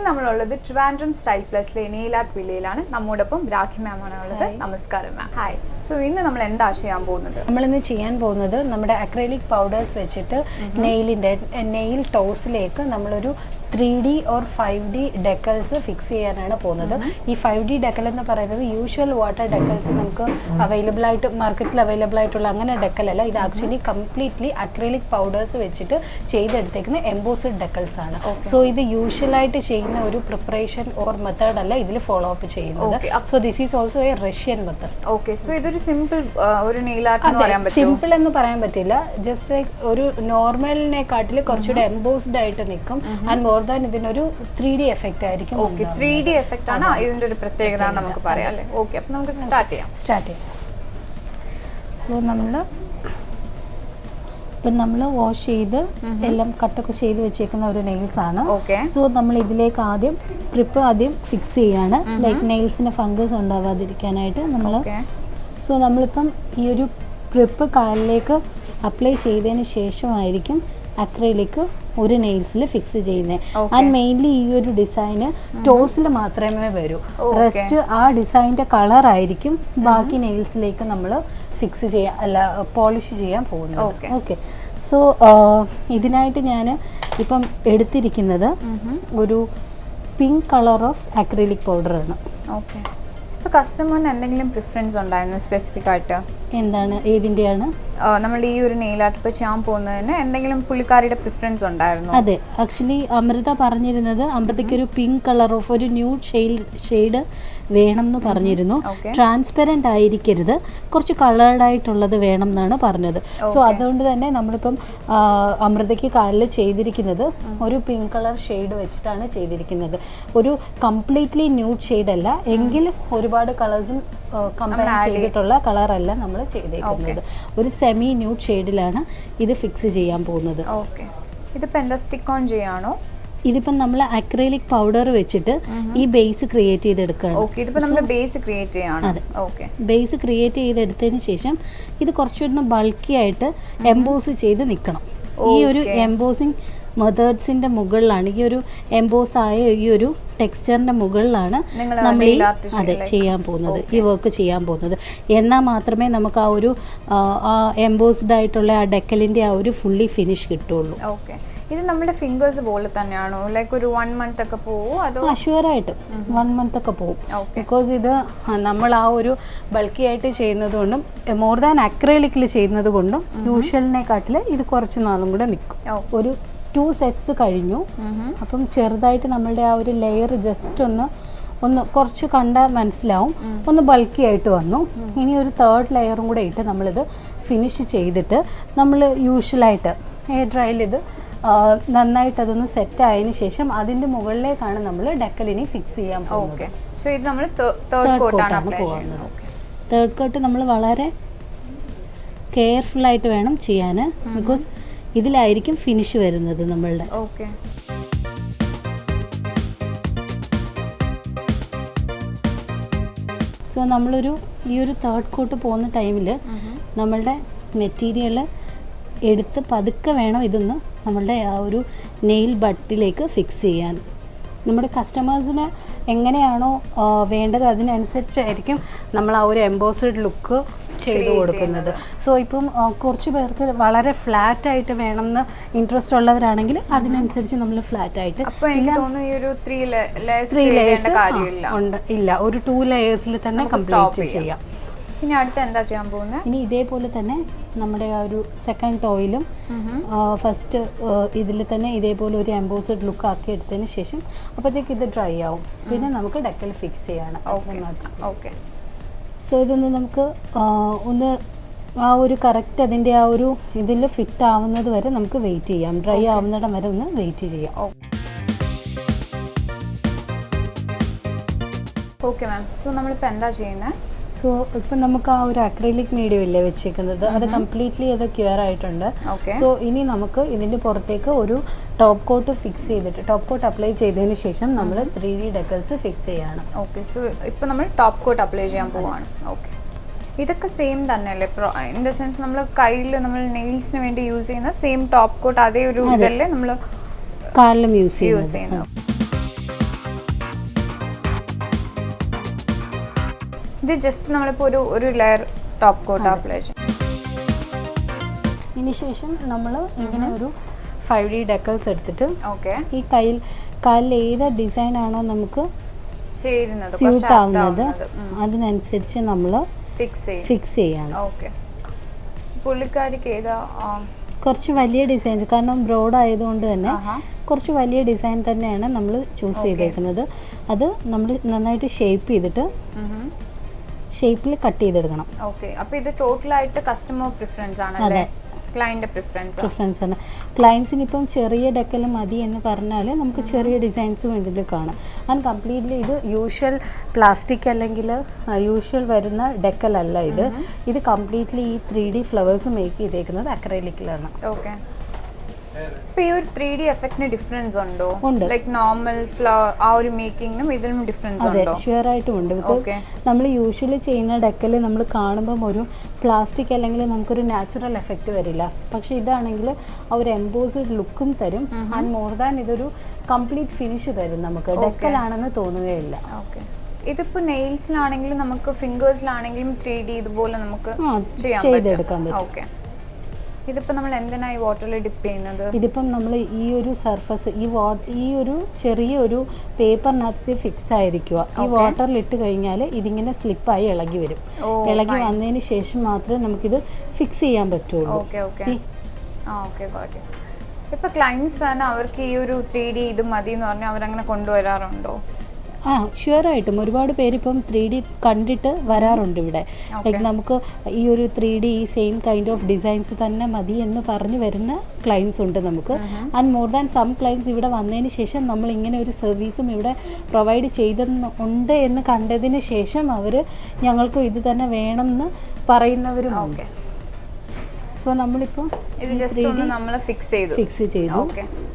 നമ്മളുള്ളത് Trivandrum style പ്ലസിലെ nail art വില്ലയിലാണ്. നമ്മോടൊപ്പം രാഖി മാം ആണ് ഉള്ളത്. നമസ്കാരം മാം. ഹായ്. സോ ഇന്ന് നമ്മൾ എന്താ ചെയ്യാൻ പോകുന്നത്? നമ്മളിന്ന് ചെയ്യാൻ പോകുന്നത് നമ്മുടെ അക്രൈലിക് പൗഡേഴ്സ് വെച്ചിട്ട് നെയിൽ ടോസിലേക്ക് നമ്മളൊരു 3D or 5D ഡെക്കൽസ് ഫിക്സ് ചെയ്യാനാണ് പോകുന്നത്. ഈ 5D ഡെക്കൽ എന്ന് പറയുന്നത് യൂഷ്വൽ വാട്ടർ ഡെക്കൽസ് നമുക്ക് അവൈലബിൾ ആയിട്ട് മാർക്കറ്റിൽ അവൈലബിൾ ആയിട്ടുള്ള അങ്ങനെ ഡെക്കലല്ല. ഇത് ആക്ച്വലി കംപ്ലീറ്റ്ലി അക്രൈലിക് പൗഡേഴ്സ് വെച്ചിട്ട് ചെയ്തെടുത്തേക്കുന്ന എംബോസ്ഡ് ഡെക്കൽസ് ആണ്. സോ ഇത് യൂഷ്വലായിട്ട് ചെയ്യുന്ന ഒരു പ്രിപ്പറേഷൻ ഓർ മെത്തേഡ് അല്ല ഇതിൽ ഫോളോ അപ്പ് ചെയ്യുന്നത്. So this is also A Russian method. Okay, so ഇതൊരു സിമ്പിൾ ഒരു നെയിൽ ആർട്ട് എന്ന് പറയാൻ പറ്റുമോ? സിമ്പിൾ എന്ന് പറയാൻ പറ്റില്ല. ജസ്റ്റ് ലൈക്ക് ഒരു നോർമലിനെക്കാട്ടിൽ കുറച്ചുകൂടെ എംബോസ്ഡ് ആയിട്ട് നിൽക്കും. ആൻഡ് മോർ ദാൻ ഇതിനൊരു 3D എഫക്റ്റ് ആയിരിക്കും. ഓക്കെ, 3D എഫക്റ്റ് ആണ് ഇതിന്റെ ഒരു പ്രത്യേകത നമുക്ക് പറയാം അല്ലേ? ഓക്കെ, അപ്പോൾ നമുക്ക് സ്റ്റാർട്ട് ചെയ്യാം. സോ നമ്മൾ വാഷ് ചെയ്ത് എല്ലാം കട്ടൊക്കെ ചെയ്ത് വെച്ചേക്കുന്ന ഒരു നെയിൽസ് ആണ്. സോ നമ്മൾ ഇതിലേക്ക് ആദ്യം ഫിക്സ് ചെയ്യാണ്. ലൈക്ക് നെയിൽസിന് ഫംഗസ് ഉണ്ടാവാതിരിക്കാനായിട്ട് നമ്മളിപ്പം ഈ ഒരു പ്രിപ്പ് കാലിലേക്ക് അപ്ലൈ ചെയ്തതിന് ശേഷമായിരിക്കും അക്രൈലിക് ഒരു നെയിൽസിൽ ഫിക്സ് ചെയ്യുന്നത്. ആൻഡ് മെയിൻലി ഈ ഒരു ഡിസൈന് ടോസിൽ മാത്രമേ വരൂ. റെസ്റ്റ് ആ ഡിസൈൻ്റെ കളർ ആയിരിക്കും ബാക്കി നെയിൽസിലേക്ക് നമ്മൾ ഫിക്സ് ചെയ്യാൻ പോളിഷ് ചെയ്യാൻ പോകുന്നത്. ഓക്കെ, സോ ഇതിനായിട്ട് ഞാൻ ഇപ്പം എടുത്തിരിക്കുന്നത് ഒരു പിങ്ക് കളർ ഓഫ് അക്രിലിക് പൗഡറാണ്. ഓക്കെ, ഇപ്പോൾ കസ്റ്റമറിന് എന്തെങ്കിലും പ്രിഫറൻസ് ഉണ്ടായിരുന്നു സ്പെസിഫിക് ആയിട്ട്? എന്താണ്, ഏതിൻ്റെയാണ്? നമ്മുടെ ഈ ഒരു നെയിൽ ആർട്ട് ഇപ്പോൾ ചെയ്യാൻ പോകുന്നതിന് എന്തെങ്കിലും പുള്ളിക്കാരിയുടെ പ്രിഫറൻസ് ഉണ്ടായിരുന്നു? അതെ, ആക്ച്വലി അമൃത പറഞ്ഞിരുന്നത് അമൃതയ്ക്ക് ഒരു പിങ്ക് കളർ ഓഫ് ഒരു ന്യൂഡ് ഷെയ്ഡ് വേണം എന്ന് പറഞ്ഞിരുന്നു. ട്രാൻസ്പെറൻ്റ് ആയിരിക്കരുത്, കുറച്ച് കളേർഡ് ആയിട്ടുള്ളത് വേണം എന്നാണ് പറഞ്ഞത്. സോ അതുകൊണ്ട് തന്നെ നമ്മളിപ്പം അമൃതയ്ക്ക് കാലിൽ ചെയ്തിരിക്കുന്നത് ഒരു പിങ്ക് കളർ ഷെയ്ഡ് വെച്ചിട്ടാണ് ചെയ്തിരിക്കുന്നത്. ഒരു കംപ്ലീറ്റ്ലി ന്യൂഡ് ഷെയ്ഡ് അല്ല, എങ്കിലും ഒരുപാട് കളേഴ്സും കമ്പൈൻ ചെയ്തിട്ടുള്ള കളറല്ല നമ്മൾ ചെയ്തേക്കുന്നത്. ഒരു സെമി ന്യൂഡ് ഷെയ്ഡിലാണ് ഇത് ഫിക്സ് ചെയ്യാൻ പോകുന്നത്. ഓക്കെ, ഇതിപ്പോൾ എന്താ സ്റ്റിക്ക് ഓൺ ചെയ്യാണോ? ഇതിപ്പം നമ്മൾ അക്രൈലിക് പൗഡർ വെച്ചിട്ട് ഈ ബേസ് ക്രിയേറ്റ് ചെയ്തെടുക്കുകയാണ്. ഓക്കെ, ഇതിപ്പോൾ നമ്മൾ ബേസ് ക്രിയേറ്റ് ചെയ്യാണ്. അതെ, ഓക്കെ. ബേസ് ക്രിയേറ്റ് ചെയ്തെടുത്തതിന് ശേഷം ഇത് കുറച്ചൊന്ന് ബൾക്കി ആയിട്ട് എംബോസ് ചെയ്ത് നിൽക്കണം. ഈ ഒരു എംബോസിങ് മെത്തേഡ്സിൻ്റെ മുകളിലാണ്, ഈ ഒരു എംബോസ് ആയ ഈ ഒരു ടെക്സ്ചറിൻ്റെ മുകളിലാണ് നമ്മൾ ചെയ്യാൻ പോകുന്നത്, ഈ വർക്ക് ചെയ്യാൻ പോകുന്നത്. എന്നാൽ മാത്രമേ നമുക്ക് ആ ഒരു എംബോസ്ഡ് ആയിട്ടുള്ള ആ ഡെക്കലിൻ്റെ ആ ഒരു ഫുള്ളി ഫിനിഷ് കിട്ടുള്ളൂ. ഓക്കെ, ഇത് നമ്മുടെ ഫിംഗേഴ്സ് പോലെ തന്നെയാണോ? ലൈക്ക് ഒരു 1 month ഒക്കെ പോകുമോ? അതോ? ഷുവറായിട്ട് 1 month ഒക്കെ പോകും. ബിക്കോസ് ഇത് നമ്മൾ ആ ഒരു ബൾക്കി ആയിട്ട് ചെയ്യുന്നത് കൊണ്ടും മോർ ദാൻ അക്രൈലിക്കിൽ ചെയ്യുന്നത് കൊണ്ടും യൂഷ്വലിനെക്കാട്ടിൽ ഇത് കുറച്ച് നാളും കൂടെ നിൽക്കും. ഒരു 2 sets കഴിഞ്ഞു. അപ്പം ചെറുതായിട്ട് നമ്മളുടെ ആ ഒരു ലെയർ ജസ്റ്റ് ഒന്ന് കുറച്ച് കണ്ടാൽ മനസ്സിലാവും, ഒന്ന് ബൾക്കി ആയിട്ട് വന്നു. ഇനി ഒരു 3rd ലെയറും കൂടെ ഇട്ട് നമ്മളിത് ഫിനിഷ് ചെയ്തിട്ട് നമ്മൾ യൂഷ്വലായിട്ട് എയർ ഡ്രൈയിൽ ഇത് നന്നായിട്ട് അതൊന്ന് സെറ്റ് ആയതിനു ശേഷം അതിൻ്റെ മുകളിലേക്കാണ് നമ്മൾ ഡെക്കലിനി ഫിക്സ് ചെയ്യാൻ പോകുന്നത്. സോ ഇത് നമ്മൾ തേർഡ് കോട്ടാണ് പോകുന്നത്. തേർഡ് കോട്ട് നമ്മൾ വളരെ കെയർഫുള്ളായിട്ട് വേണം ചെയ്യാൻ, ബിക്കോസ് ഇതിലായിരിക്കും ഫിനിഷ് വരുന്നത് നമ്മളുടെ. ഓക്കെ, സോ ഈ ഒരു തേർഡ് കോട്ട് പോകുന്ന ടൈമിൽ നമ്മളുടെ മെറ്റീരിയൽ എടുത്ത് പതുക്കെ വേണം ഇതൊന്ന് നമ്മളുടെ ആ ഒരു നെയിൽ ബട്ടിലേക്ക് ഫിക്സ് ചെയ്യാൻ. നമ്മുടെ കസ്റ്റമേഴ്സിന് എങ്ങനെയാണോ വേണ്ടത് അതിനനുസരിച്ചായിരിക്കും നമ്മൾ ആ ഒരു എംബോസ്ഡ് ലുക്ക് ചെയ്ത് കൊടുക്കുന്നത്. സോ ഇപ്പം കുറച്ച് പേർക്ക് വളരെ ഫ്ലാറ്റ് ആയിട്ട് വേണമെന്ന് ഇൻട്രസ്റ്റ് ഉള്ളവരാണെങ്കിൽ അതിനനുസരിച്ച് നമ്മൾ ഫ്ലാറ്റ് ആയിട്ട് ഇല്ല, ഒരു 2 ലെയേഴ്സിൽ തന്നെ കംപ്ലീറ്റ് ചെയ്യാം. ഇനി അടുത്ത് എന്താ ചെയ്യാൻ പോകുന്നത്? ഇനി ഇതേപോലെ തന്നെ നമ്മുടെ ആ ഒരു സെക്കൻഡ് ടോയിലും ഫസ്റ്റ് ഇതിൽ തന്നെ ഇതേപോലെ ഒരു എംബോസ്ഡ് ലുക്ക് ആക്കി എടുത്തതിന് ശേഷം അപ്പോഴത്തേക്ക് ഇത് ഡ്രൈ ആവും. പിന്നെ നമുക്ക് ഡെക്കൽ ഫിക്സ് ചെയ്യണം. ഓക്കെ, സോ ഇതൊന്ന് നമുക്ക് ഒന്ന് ആ ഒരു കറക്റ്റ് അതിൻ്റെ ആ ഒരു ഇതിൽ ഫിറ്റ് ആവുന്നത് വരെ നമുക്ക് വെയിറ്റ് ചെയ്യാം. ഡ്രൈ ആവുന്നിടം വരെ ഒന്ന് വെയിറ്റ് ചെയ്യാം. ഓക്കെ മാം, സോ നമ്മളിപ്പോൾ എന്താ ചെയ്യുന്നത്? സോ ഇപ്പം നമുക്ക് ആ ഒരു അക്രൈലിക് മീഡിയം ഇല്ലേ വെച്ചേക്കുന്നത്, അത് കംപ്ലീറ്റ്ലി അത് ക്യൂർ ആയിട്ടുണ്ട്. സോ ഇനി നമുക്ക് ഇതിൻ്റെ പുറത്തേക്ക് ഒരു ടോപ്പ് കോട്ട് ഫിക്സ് ചെയ്തിട്ട് ടോപ്പ് കോട്ട് അപ്ലൈ ചെയ്തതിന് ശേഷം നമ്മൾ 3D ഡെക്കൽസ് ഫിക്സ് ചെയ്യണം. ഓക്കെ, സോ ഇപ്പോൾ നമ്മൾ ടോപ്പ് കോട്ട് അപ്ലൈ ചെയ്യാൻ പോവാണ്. ഓക്കെ, ഇതൊക്കെ സെയിം തന്നെയല്ലേ? ഇൻ ദ സെൻസ് നമ്മൾ കയ്യിൽ നമ്മൾ നെയിൽസിന് വേണ്ടി യൂസ് ചെയ്യുന്ന സെയിം ടോപ്പ് കോട്ട് അതേ ഒരു ഇതല്ലേ നമ്മൾ കാലിലും യൂസ് ചെയ്യുന്നത്? ഇത് ജസ്റ്റ് നമ്മളിപ്പോൾ ഒരു ലെയർ ടോപ്പ് കോട്ട് അപ്ലൈ ചെയ്യും. ഇതിന് ശേഷം നമ്മൾ ഇങ്ങനെ ഒരു 5D ഡെക്കൽസ് എടുത്തിട്ട് ഓക്കെ ഈ കാലിൽ ഏത് ഡിസൈൻ ആണോ നമുക്ക് ചേരുന്നത് സ്യൂട്ട് ആവുന്നത് അതിനനുസരിച്ച് നമ്മൾ ഫിക്സ് ചെയ്യണം. ഓക്കെ പുള്ളിക്കാരിക്ക് ഏതാ കുറച്ച് വലിയ ഡിസൈൻസ്, കാരണം ബ്രോഡ് ആയതുകൊണ്ട് തന്നെ കുറച്ച് വലിയ ഡിസൈൻ തന്നെയാണ് നമ്മൾ ചൂസ് ചെയ്തേക്കുന്നത്. അത് നമ്മൾ നന്നായിട്ട് ഷേപ്പ് ചെയ്തിട്ട് ഷേപ്പിൽ കട്ട് ചെയ്തെടുക്കണം. ഓക്കെ അപ്പോൾ ഇത് ടോട്ടലായിട്ട് കസ്റ്റമർ പ്രിഫറൻസ് ആണല്ലേ, ക്ലയന്റ് പ്രിഫറൻസ് ആണ്. ക്ലയൻസിന് ഇപ്പം ചെറിയ ഡെക്കൽ മതി എന്ന് പറഞ്ഞാൽ നമുക്ക് ചെറിയ ഡിസൈൻസും ഇതിൽ കാണാം. ആൻഡ് കംപ്ലീറ്റ്ലി ഇത് യൂഷ്വൽ പ്ലാസ്റ്റിക് അല്ലെങ്കിൽ യൂഷ്വൽ വരുന്ന ഡെക്കലല്ല ഇത്. ഇത് കംപ്ലീറ്റ്ലി ഈ 3D ഫ്ലവേഴ്സ് മേക്ക് ചെയ്തേക്കുന്നത് അക്രൈലിക്കിലാണ്. ഓക്കെ അപ്പോൾ ഈ ഒരു 3D എഫക്റ്റിന് ഡിഫറൻസ് ഉണ്ടോ? ലൈക്ക് നോർമൽ ഫ്ലവർ ആ ഒരു മേക്കിങ്ങിനും ഇതിനും ഡിഫറൻസ് ഉണ്ടോ? ഷുവർ ആയിട്ടും ഉണ്ട്. ബിക്കോസ് നമ്മൾ യൂഷ്വലി ചെയ്യുന്ന ഡെക്കൽ നമ്മൾ കാണുമ്പം ഒരു പ്ലാസ്റ്റിക് അല്ലെങ്കിൽ നമുക്കൊരു നാച്ചുറൽ എഫക്റ്റ് വരില്ല. പക്ഷേ ഇതാണെങ്കിൽ ആ ഒരു എംബോസ്ഡ് ലുക്കും തരും. ആൻഡ് മോർ ദാൻ ഇതൊരു കംപ്ലീറ്റ് ഫിനിഷ് തരും, നമുക്ക് ഡെക്കലാണെന്ന് തോന്നുകയില്ല. ഓക്കെ ഇതിപ്പോൾ നെയിൽസിലാണെങ്കിലും നമുക്ക് ഫിംഗേഴ്സിലാണെങ്കിലും 3D ഇതുപോലെ നമുക്ക് ചെയ്തെടുക്കാൻ പറ്റും. ഓക്കെ ഇതിപ്പോൾ നമ്മൾ എന്തിനായി വാട്ടറിൽ ഡിപ്പ് ചെയ്യുന്നത്? ഇതിപ്പം നമ്മൾ ഈ ഒരു സർഫസ് ഈ ഒരു ചെറിയ ഒരു പേപ്പറിനകത്ത് ഫിക്സ് ആയിരിക്കുക. ഈ വാട്ടറിൽ ഇട്ട് കഴിഞ്ഞാൽ ഇതിങ്ങനെ സ്ലിപ്പായി ഇളകി വരും. ഇളകി വന്നതിന് ശേഷം മാത്രമേ നമുക്കിത് ഫിക്സ് ചെയ്യാൻ പറ്റുള്ളൂ. ഇപ്പോൾ ക്ലയൻസ് ആണ് അവർക്ക് ഈ ഒരു 3D ഇത് മതി എന്ന് പറഞ്ഞാൽ അവരങ്ങനെ കൊണ്ടുവരാറുണ്ടോ? ഷുവറായിട്ടും ഒരുപാട് പേര് ഇപ്പം 3D കണ്ടിട്ട് വരാറുണ്ട് ഇവിടെ. ലൈക്ക് നമുക്ക് ഈ ഒരു 3D ഈ സെയിം കൈൻഡ് ഓഫ് ഡിസൈൻസ് തന്നെ മതി എന്ന് പറഞ്ഞു വരുന്ന ക്ലയൻസ് ഉണ്ട് നമുക്ക്. And more than some clients ഇവിടെ വന്നതിന് ശേഷം നമ്മൾ ഇങ്ങനെ ഒരു സർവീസും ഇവിടെ പ്രൊവൈഡ് ചെയ്തുണ്ട് എന്ന് കണ്ടതിന് ശേഷം അവർ ഞങ്ങൾക്ക് ഇത് തന്നെ വേണമെന്ന് പറയുന്നവരും ഉണ്ട്. സോ നമ്മളിപ്പോൾ ഇത് ജസ്റ്റ് ഒന്ന് നമ്മൾ ഫിക്സ് ചെയ്തു.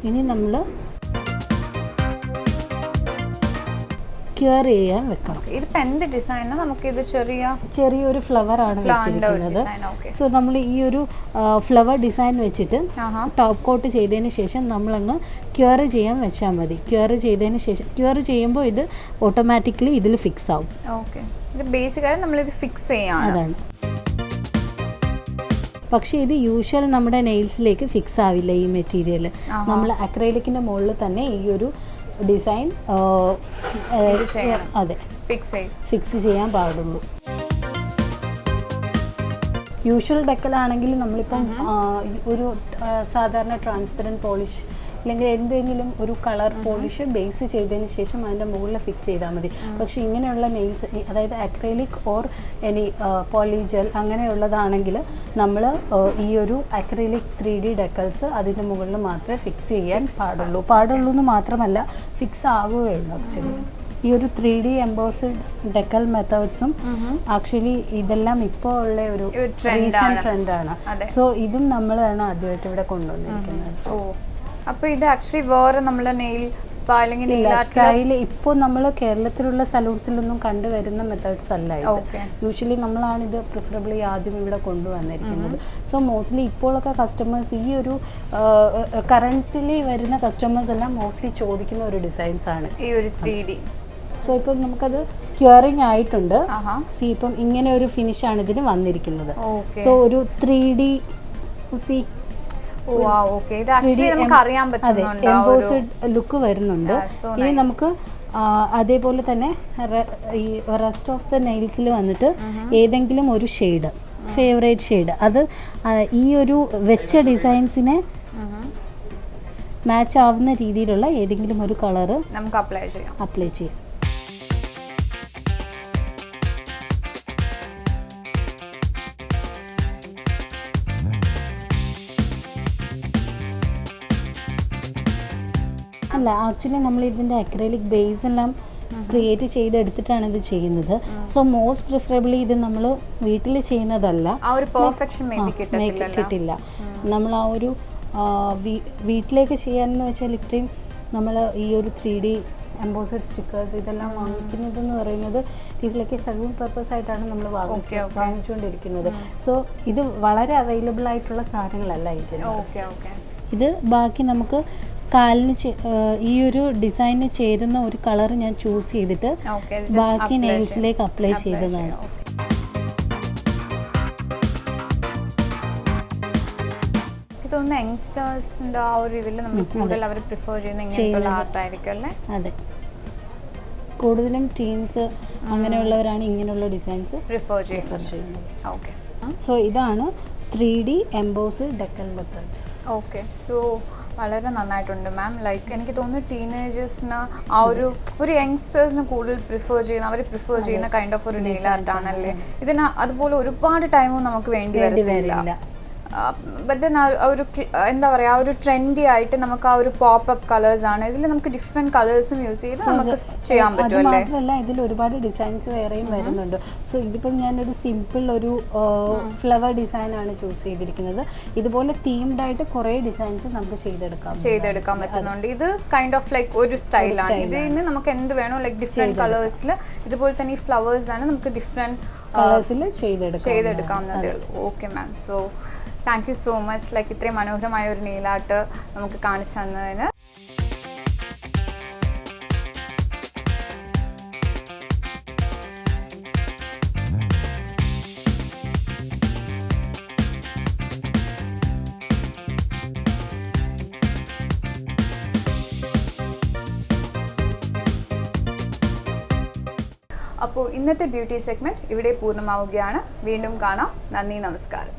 ഇനി നമ്മൾ ക്യൂർ ചെയ്യാൻ വെക്കണം. ഇതിപ്പോൾ എന്ത് ഡിസൈനാണ്? നമുക്കിത് ചെറിയൊരു ഫ്ലവർ ആണ് വെച്ചിരിക്കുന്നത്. സോ നമ്മൾ ഈ ഒരു ഫ്ലവർ ഡിസൈൻ വെച്ചിട്ട് ടോപ്പ് കോട്ട് ചെയ്തതിന് ശേഷം നമ്മളങ്ങ് ക്യൂർ ചെയ്യാൻ വെച്ചാൽ മതി. ക്യൂർ ചെയ്തതിന് ശേഷം ക്യൂർ ചെയ്യുമ്പോൾ ഇത് ഓട്ടോമാറ്റിക്കലി ഇതിൽ ഫിക്സ് ആവും. ഓക്കെ ഇത് ബേസിക്കായി നമ്മളിത് ഫിക്സ് ചെയ്യാണ്. അതാണ്. പക്ഷേ ഇത് യൂഷ്വൽ നമ്മുടെ നെയിൽസിലേക്ക് ഫിക്സ് ആവില്ല ഈ മെറ്റീരിയൽ. നമ്മൾ അക്രൈലിക്കിൻ്റെ മുകളിൽ തന്നെ ഈ ഒരു ഡിസൈൻ അതെ ഫിക്സ് ചെയ്യാൻ പാടുള്ളൂ. യൂഷ്വൽ ഡെക്കലാണെങ്കിൽ നമ്മളിപ്പം ഒരു സാധാരണ ട്രാൻസ്പെറൻറ്റ് പോളിഷ് അല്ലെങ്കിൽ എന്തെങ്കിലും ഒരു കളർ പോളിഷ് ബേസ് ചെയ്തതിന് ശേഷം അതിൻ്റെ മുകളിൽ ഫിക്സ് ചെയ്താൽ മതി. പക്ഷേ ഇങ്ങനെയുള്ള നെയിൽസ്, അതായത് അക്രൈലിക് ഓർ എനി പോളിജെൽ അങ്ങനെയുള്ളതാണെങ്കിൽ നമ്മൾ ഈ ഒരു അക്രൈലിക് 3D ഡെക്കൽസ് അതിൻ്റെ മുകളിൽ മാത്രമേ ഫിക്സ് ചെയ്യാൻ പാടുള്ളൂ എന്ന് മാത്രമല്ല ഫിക്സ് ആവുകയുള്ളൂ. ആക്ച്വലി ഈ ഒരു 3D എംബോസ്ഡ് ഡെക്കൽ മെത്തേഡ്സും ആക്ച്വലി ഇതെല്ലാം ഇപ്പോൾ ഉള്ള ഒരു റീസെൻറ്റ് ട്രെൻഡാണ്. സോ ഇതും നമ്മളാണ് ആദ്യമായിട്ട് ഇവിടെ കൊണ്ടുവന്നിരിക്കുന്നത്. അപ്പോൾ ഇത് ആക്ച്വലി വേറെ നമ്മളെ നെയിൽ സ്പാ അല്ലെങ്കിൽ സ്റ്റൈൽ ഇപ്പോൾ നമ്മൾ കേരളത്തിലുള്ള സലൂൺസിലൊന്നും കണ്ടുവരുന്ന മെത്തേഡ്സ് അല്ല ഇത്. യൂഷ്വലി നമ്മളാണ് ഇത് പ്രിഫറബിളി ആദ്യം ഇവിടെ കൊണ്ടുവന്നിരിക്കുന്നത്. സോ മോസ്റ്റ്ലി ഇപ്പോഴൊക്കെ കസ്റ്റമേഴ്സ് ഈ ഒരു കറന്റ്ലി വരുന്ന കസ്റ്റമേഴ്സ് എല്ലാം മോസ്റ്റ്ലി ചോദിക്കുന്ന ഒരു ഡിസൈൻസ് ആണ് ഈ ഒരു 3D. സോ ഇപ്പം നമുക്കത് ക്യൂറിങ് ആയിട്ടുണ്ട്. സി ഇപ്പം ഇങ്ങനെ ഒരു ഫിനിഷാണ് ഇതിന് വന്നിരിക്കുന്നത്. സോ ഒരു 3D എംബോസ്ഡ് ലുക്ക് വരുന്നുണ്ട്. ഇനി നമുക്ക് അതേപോലെ തന്നെ ഈ റെസ്റ്റ് ഓഫ് ദ നെയിൽസിൽ വന്നിട്ട് ഏതെങ്കിലും ഒരു ഷെയ്ഡ്, ഫേവറേറ്റ് ഷെയ്ഡ്, അത് ഈ ഒരു വെച്ച ഡിസൈൻസിനെ മാച്ച് ആവുന്ന രീതിയിലുള്ള ഏതെങ്കിലും ഒരു കളറ് നമുക്ക് അപ്ലൈ ചെയ്യാം. അല്ല, ആക്ച്വലി നമ്മൾ ഇതിൻ്റെ അക്രൈലിക് ബേസ് എല്ലാം ക്രിയേറ്റ് ചെയ്തെടുത്തിട്ടാണ് ഇത് ചെയ്യുന്നത്. സോ മോസ്റ്റ് പ്രിഫറബിളി ഇത് നമ്മൾ വീട്ടിൽ ചെയ്യുന്നതല്ല, കിട്ടില്ല. നമ്മൾ ആ ഒരു വീട്ടിലേക്ക് ചെയ്യാനെന്ന് വെച്ചാൽ ഇത്രയും നമ്മൾ ഈ ഒരു 3D എംബോസ്ഡ് സ്റ്റിക്കേഴ്സ് ഇതെല്ലാം വാങ്ങിക്കുന്നതെന്ന് പറയുന്നത് is like A salon purpose ആയിട്ടാണ് നമ്മൾ വാങ്ങിച്ചുകൊണ്ടിരിക്കുന്നത്. സോ ഇത് വളരെ അവൈലബിൾ ആയിട്ടുള്ള സാധനങ്ങളല്ല ഇതിന്. ഇത് ബാക്കി നമുക്ക് കാലിന് ഈ ഒരു ഡിസൈനിന് ചേരുന്ന ഒരു കളർ ഞാൻ ചൂസ് ചെയ്തിട്ട് ബാക്കി നെയിൽസിലേക്ക് അപ്ലൈ ചെയ്തതാണ്. തോന്നുന്നു യങ്സ്റ്റേഴ്സിന്റെ ആ ഒരു ഇതിൽ നമ്മൾ കൂടുതൽ അവർ പ്രിഫർ ചെയ്യുന്ന ഇങ്ങനെയുള്ള ആർട്ടായിരിക്കും അല്ലേ? അതെ, കൂടുതലും ടീൻസ് അങ്ങനെയുള്ളവരാണ് ഇങ്ങനെയുള്ള ഡിസൈൻസ് പ്രിഫർ ചെയ്യുന്നത്. ഓക്കെ, സോ ഇതാണ് 3D embossed decal methods. Okay, so വളരെ നന്നായിട്ടുണ്ട് മാം. ലൈക്ക് എനിക്ക് തോന്നുന്നു ടീനേജേഴ്സിന് ആ ഒരു യങ്സ്റ്റേഴ്സിന് കൂടുതൽ പ്രിഫർ ചെയ്യുന്ന കൈൻഡ് ഓഫ് ഒരു നെയിൽ ആർട്ടാണല്ലേ ഇതിന്. അതുപോലെ ഒരുപാട് ടൈമും നമുക്ക് വേണ്ടി വരില്ല. ബട്ട് ദെൻ ഒരു എന്താ പറയുക, ആ ഒരു ട്രെൻഡി ആയിട്ട് നമുക്ക് ആ ഒരു പോപ്പ് കളേഴ്സ് ആണ് ഇതിൽ. നമുക്ക് ഡിഫറെൻറ്റ് കളേഴ്സും യൂസ് ചെയ്ത് നമുക്ക് ചെയ്യാൻ പറ്റും. മാത്രമല്ല ഇതിൽ ഒരുപാട് ഡിസൈൻസ് വേറെയും വരുന്നുണ്ട്. സോ ഇതിപ്പോൾ ഞാനൊരു സിമ്പിൾ ഒരു ഫ്ലവർ ഡിസൈൻ ആണ് ചൂസ് ചെയ്തിരിക്കുന്നത്. ഇതുപോലെ തീംഡ് ആയിട്ട് കുറേ ഡിസൈൻസ് നമുക്ക് ചെയ്തെടുക്കാൻ പറ്റുന്നുണ്ട്. ഇത് കൈൻഡ് ഓഫ് ലൈക്ക് ഒരു സ്റ്റൈലാണ്. ഇതിന് നമുക്ക് എന്ത് വേണോ ലൈക്ക് ഡിഫറെൻറ്റ് കളേഴ്സിൽ ഇതുപോലെ തന്നെ ഈ ഫ്ലവേഴ്സ് ആണ് നമുക്ക് ഡിഫറെൻറ്റ് കളേഴ്സിൽ ചെയ്തെടുക്കാവുന്നതേ ഉള്ളൂ. Okay ma'am, so thank you so much. Like ഇത്രയും മനോഹരമായ ഒരു നെയിൽ ആർട്ട് നമുക്ക് കാണിച്ചു തന്നതിന്. അപ്പോൾ ഇന്നത്തെ ബ്യൂട്ടി സെഗ്മെൻറ്റ് ഇവിടെ പൂർണ്ണമാവുകയാണ്. വീണ്ടും കാണാം. നന്ദി, നമസ്കാരം.